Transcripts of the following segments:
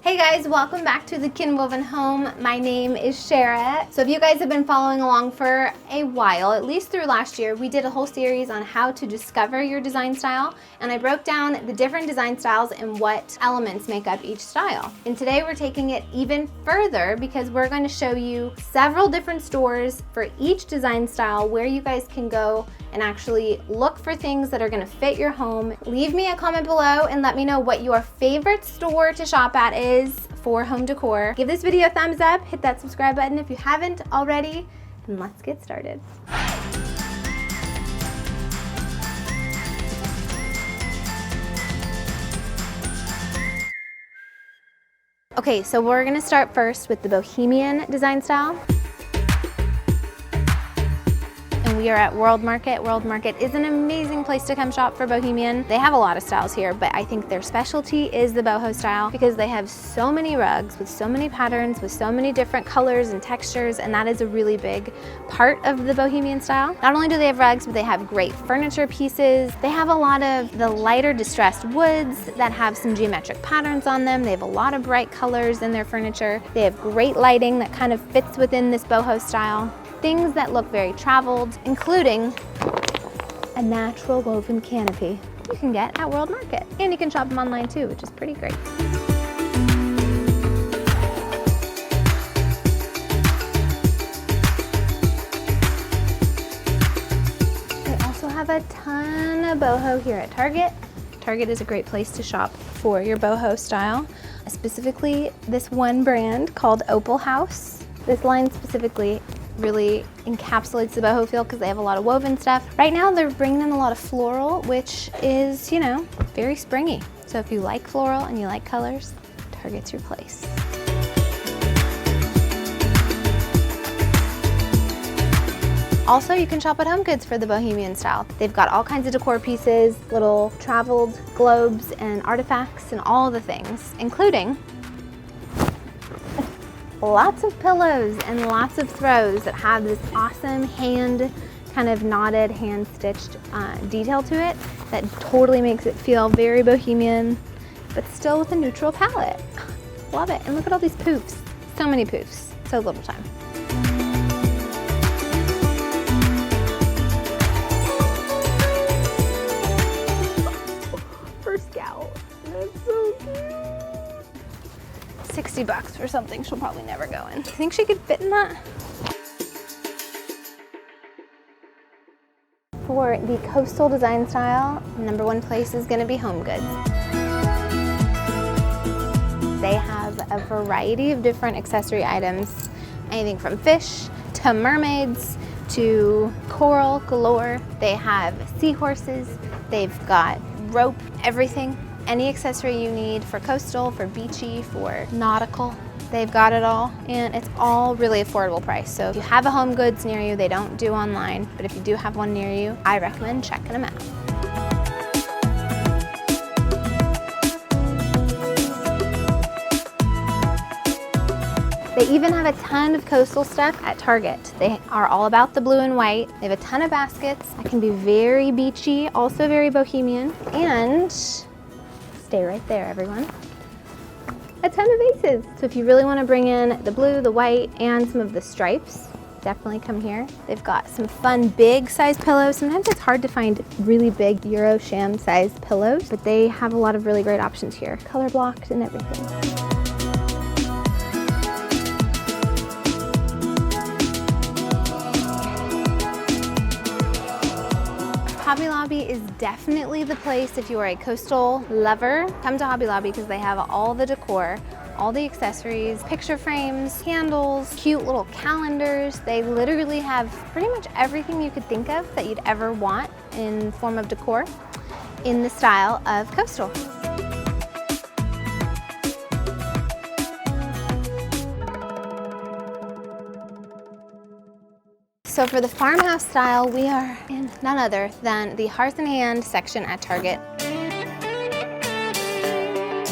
Hey guys, welcome back to the Kin Woven Home. My name is Sharrah. So if you guys have been following along for a while, at least through last year, we did a whole series on how to discover your design style, and I broke down the different design styles and what elements make up each style. And today we're taking it even further because we're going to show you several different stores for each design style where you guys can go and actually look for things that are gonna fit your home. Leave me a comment below and let me know what your favorite store to shop at is for home decor. Give this video a thumbs up, hit that subscribe button if you haven't already, and let's get started. Okay, so we're gonna start first with the Bohemian design style. We are at World Market. World Market is an amazing place to come shop for Bohemian. They have a lot of styles here, but I think their specialty is the boho style because they have so many rugs with so many patterns, with so many different colors and textures, and that is a really big part of the Bohemian style. Not only do they have rugs, but they have great furniture pieces. They have a lot of the lighter distressed woods that have some geometric patterns on them. They have a lot of bright colors in their furniture. They have great lighting that kind of fits within this boho style. Things that look very traveled, including a natural woven canopy you can get at World Market. And you can shop them online too, which is pretty great. They also have a ton of boho here at Target. Target is a great place to shop for your boho style, specifically this one brand called Opal House. This line specifically really encapsulates the boho feel because they have a lot of woven stuff. Right now they're bringing in a lot of floral, which is, you know, very springy. So if you like floral and you like colors, Target's your place. Also, you can shop at Home Goods for the Bohemian style. They've got all kinds of decor pieces, little traveled globes and artifacts and all the things, including lots of pillows and lots of throws that have this awesome kind of knotted, hand-stitched detail to it that totally makes it feel very bohemian, but still with a neutral palette. Love it. And look at all these poofs. So many poofs. So little time. For Scout. That's so cute. $60 for something she'll probably never go in. Do you think she could fit in that? For the coastal design style, number one place is gonna be Home Goods. They have a variety of different accessory items, anything from fish to mermaids to coral galore. They have seahorses, they've got rope, everything. Any accessory you need for coastal, for beachy, for nautical, they've got it all, and it's all really affordable price. So if you have a Home Goods near you, they don't do online, but if you do have one near you, I recommend checking them out. They even have a ton of coastal stuff at Target. They are all about the blue and white. They have a ton of baskets that can be very beachy, also very bohemian, and stay right there, everyone. A ton of vases. So if you really want to bring in the blue, the white, and some of the stripes, definitely come here. They've got some fun big size pillows. Sometimes it's hard to find really big Euro sham size pillows, but they have a lot of really great options here. Color blocked and everything. Hobby Lobby is definitely the place if you are a coastal lover. Come to Hobby Lobby because they have all the decor, all the accessories, picture frames, candles, cute little calendars. They literally have pretty much everything you could think of that you'd ever want in form of decor in the style of coastal. So for the farmhouse style, we are in none other than the Hearth and Hand section at Target.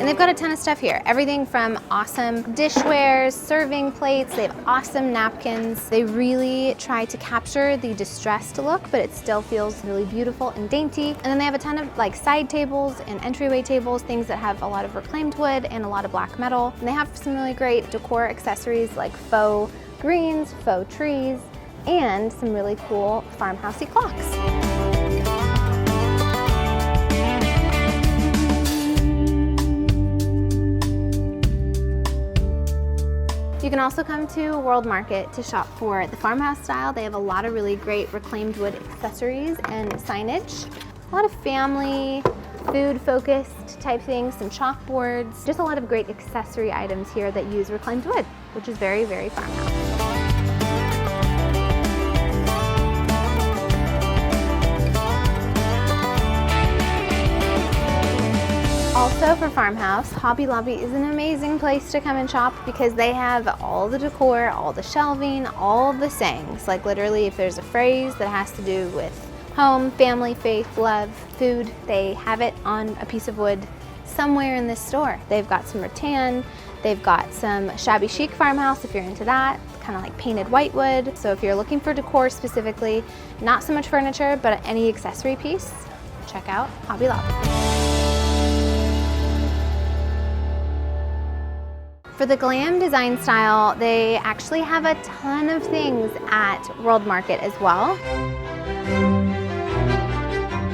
And they've got a ton of stuff here. Everything from awesome dishwares, serving plates, they have awesome napkins. They really try to capture the distressed look, but it still feels really beautiful and dainty. And then they have a ton of like side tables and entryway tables, things that have a lot of reclaimed wood and a lot of black metal. And they have some really great decor accessories like faux greens, faux trees, and some really cool farmhousey clocks. You can also come to World Market to shop for the farmhouse style. They have a lot of really great reclaimed wood accessories and signage. A lot of family, food-focused type things, some chalkboards, just a lot of great accessory items here that use reclaimed wood, which is very, very farmhouse. Also for Farmhouse, Hobby Lobby is an amazing place to come and shop because they have all the decor, all the shelving, all the sayings. Like literally if there's a phrase that has to do with home, family, faith, love, food, they have it on a piece of wood somewhere in this store. They've got some rattan, they've got some shabby chic farmhouse if you're into that, kind of like painted white wood. So if you're looking for decor specifically, not so much furniture, but any accessory piece, check out Hobby Lobby. For the glam design style, they actually have a ton of things at World Market as well.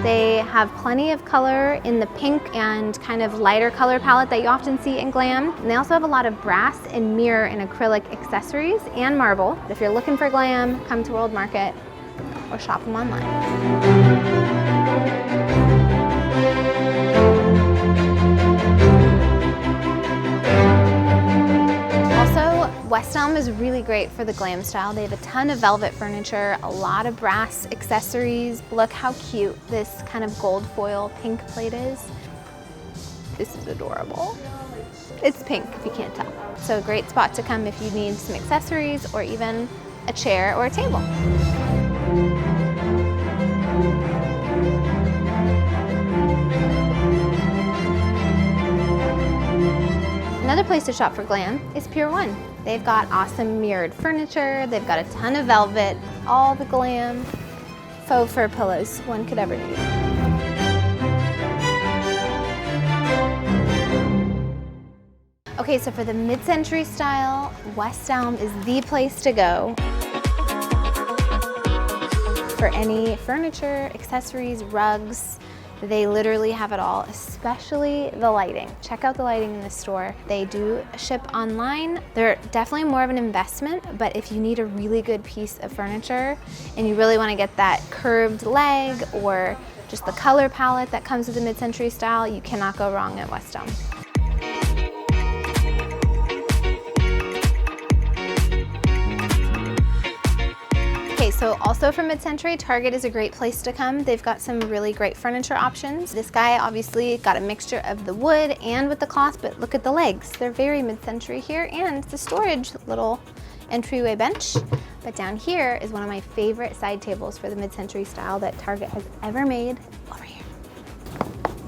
They have plenty of color in the pink and kind of lighter color palette that you often see in glam. And they also have a lot of brass and mirror and acrylic accessories and marble. But if you're looking for glam, come to World Market or shop them online. West Elm is really great for the glam style. They have a ton of velvet furniture, a lot of brass accessories. Look how cute this kind of gold foil pink plate is. This is adorable. It's pink if you can't tell. So a great spot to come if you need some accessories or even a chair or a table. Another place to shop for glam is Pier 1. They've got awesome mirrored furniture, they've got a ton of velvet, all the glam, faux fur pillows one could ever need. Okay, so for the mid-century style, West Elm is the place to go for any furniture, accessories, rugs. They literally have it all, especially the lighting. Check out the lighting in the store. They do ship online. They're definitely more of an investment, but if you need a really good piece of furniture and you really want to get that curved leg or just the color palette that comes with the mid-century style, you cannot go wrong at West Elm. Okay, so also for mid-century, Target is a great place to come. They've got some really great furniture options. This guy obviously got a mixture of the wood and with the cloth, but look at the legs. They're very mid-century here, and it's a storage little entryway bench. But down here is one of my favorite side tables for the mid-century style that Target has ever made. Over here.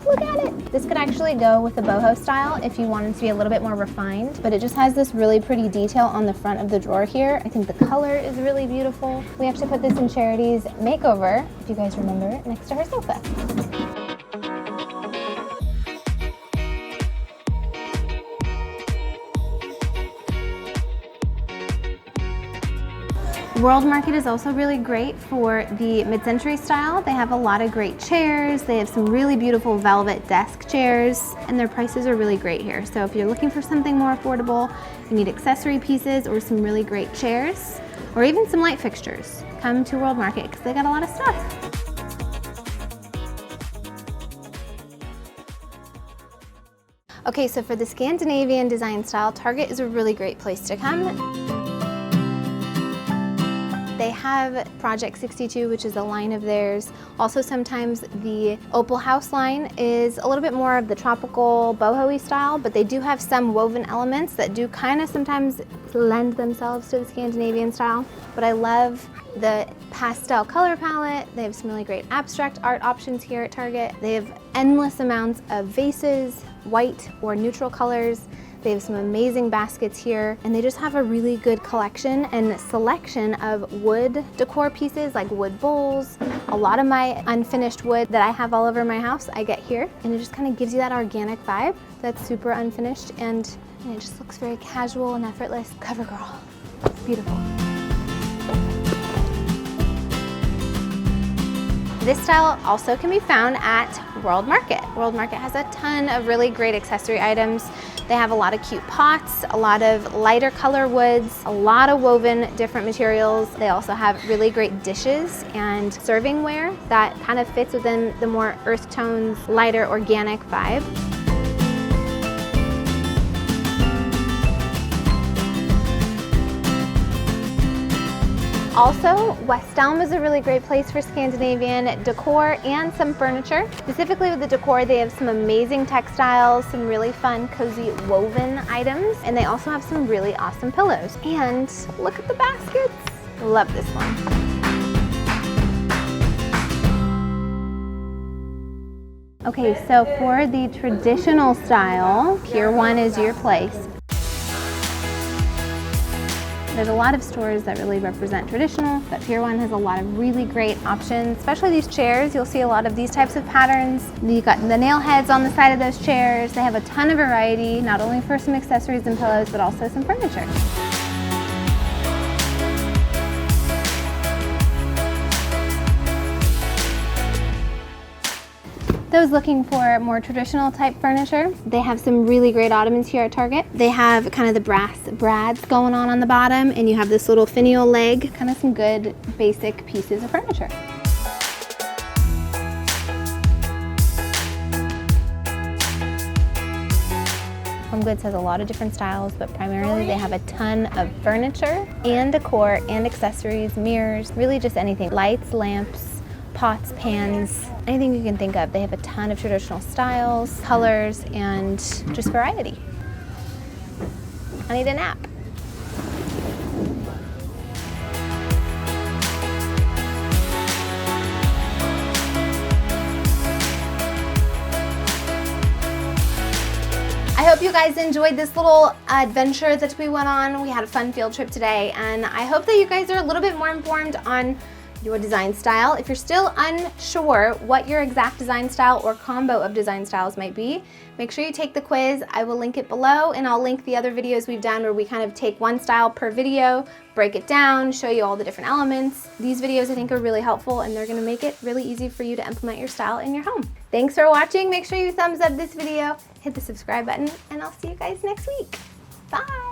Look at it. This could actually go with the boho style if you wanted to be a little bit more refined, but it just has this really pretty detail on the front of the drawer here. I think the color is really beautiful. We actually put this in Charity's makeover, if you guys remember, next to her sofa. World Market is also really great for the mid-century style. They have a lot of great chairs. They have some really beautiful velvet desk chairs, and their prices are really great here. So if you're looking for something more affordable, you need accessory pieces or some really great chairs, or even some light fixtures, come to World Market because they got a lot of stuff. Okay, so for the Scandinavian design style, Target is a really great place to come. They have Project 62, which is a line of theirs. Also, sometimes the Opal House line is a little bit more of the tropical boho-y style, but they do have some woven elements that do kind of sometimes lend themselves to the Scandinavian style. But I love the pastel color palette. They have some really great abstract art options here at Target. They have endless amounts of vases, white or neutral colors. They have some amazing baskets here, and they just have a really good collection and selection of wood decor pieces, like wood bowls. A lot of my unfinished wood that I have all over my house, I get here, and it just kind of gives you that organic vibe that's super unfinished, and it just looks very casual and effortless. Cover girl, it's beautiful. This style also can be found at World Market. World Market has a ton of really great accessory items. They have a lot of cute pots, a lot of lighter color woods, a lot of woven different materials. They also have really great dishes and servingware that kind of fits within the more earth tones, lighter organic vibe. Also, West Elm is a really great place for Scandinavian decor and some furniture. Specifically with the decor, they have some amazing textiles, some really fun, cozy woven items, and they also have some really awesome pillows. And look at the baskets. Love this one. Okay, so for the traditional style, Pier 1 is your place. There's a lot of stores that really represent traditional, but Pier 1 has a lot of really great options, especially these chairs. You'll see a lot of these types of patterns. You've got the nail heads on the side of those chairs. They have a ton of variety, not only for some accessories and pillows, but also some furniture. Those looking for more traditional type furniture, they have some really great ottomans here at Target. They have kind of the brass brads going on the bottom, and you have this little finial leg, kind of some good basic pieces of furniture. HomeGoods has a lot of different styles, but primarily they have a ton of furniture and decor and accessories, mirrors, really just anything. Lights, lamps, pots, pans, anything you can think of. They have a ton of traditional styles, colors, and just variety. I need a nap. I hope you guys enjoyed this little adventure that we went on. We had a fun field trip today, and I hope that you guys are a little bit more informed on your design style. If you're still unsure what your exact design style or combo of design styles might be, make sure you take the quiz. I will link it below, and I'll link the other videos we've done where we kind of take one style per video, break it down, show you all the different elements. These videos I think are really helpful, and they're gonna make it really easy for you to implement your style in your home. Thanks for watching. Make sure you thumbs up this video, hit the subscribe button, and I'll see you guys next week. Bye.